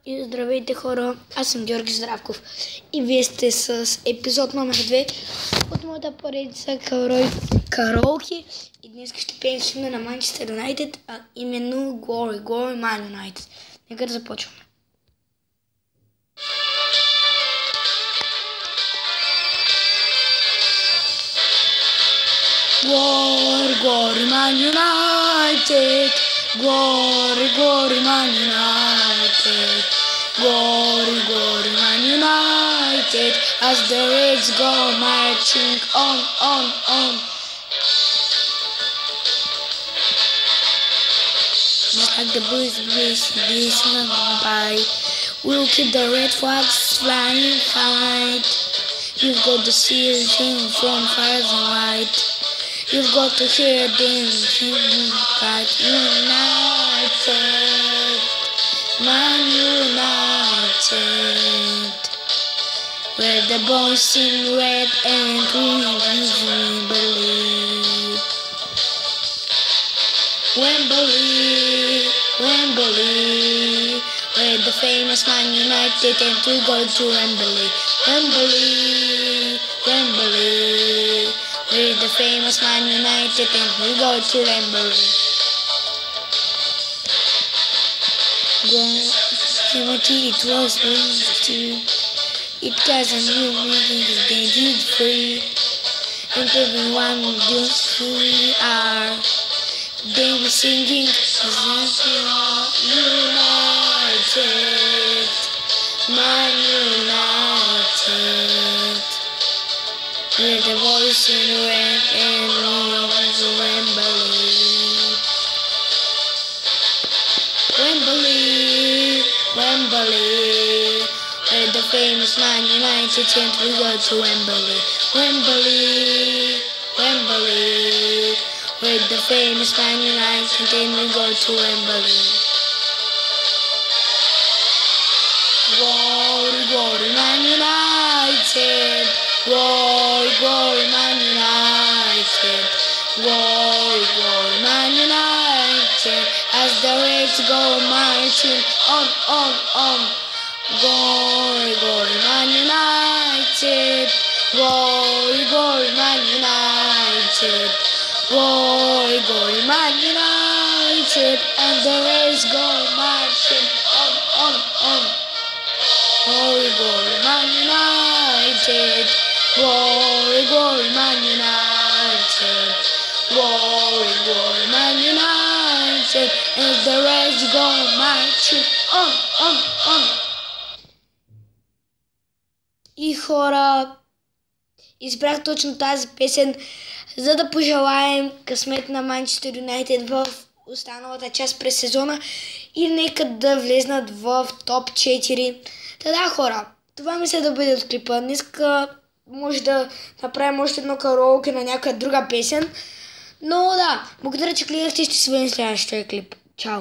И здравейте хора, аз съм Георги Здравков и вие сте с епизод номер 2 от моята поредица Караоке и днес ще пеем химна на Манчестър Юнайтед, а именно Glory, Glory Man United. Нека да започваме. Glory, Glory Man United, Glory, Glory Man United, Glory, Glory Man United, as the Reds go marching on. Just like the blues this by, we'll keep the red flags flying high. You've got the seals in from far and wide. You've got to hear them singing that United, Man United, where the boys sing red and green as we believe. Wembley, where the famous Man United and we go to Wembley. Wembley, we're the famous Man United and we go to Wembley. Timothy, it was to it doesn't new meaning they did free. And everyone knows who we are. They were singing United, Man United, with the voice in red and blue to Wembley, with the famous Man United and we go to Wembley. Wembley, with the famous Man United and we go to Wembley. Glory, Glory Man United, Glory, Glory Man United, Glory, Glory Man United, as the Reds go marching on. Glory, Glory Man United, Glory, Glory Man United, Glory, Glory Man United, and the Reds go marching on. Glory, Glory Man United, Glory, Glory Man United, Glory, Glory Man United, and the Reds go marching on. И хора, избрах точно тази песен, за да пожелаем късмет на Манчестър Юнайтед в останалата част през сезона и нека да влезнат в топ 4. Та да, хора, това мисля да бъде от клипа. Днеска може да направим още едно караоке на някаква друга песен. Но да, благодаря, че гледахте и ще се видим в следващия клип. Чао!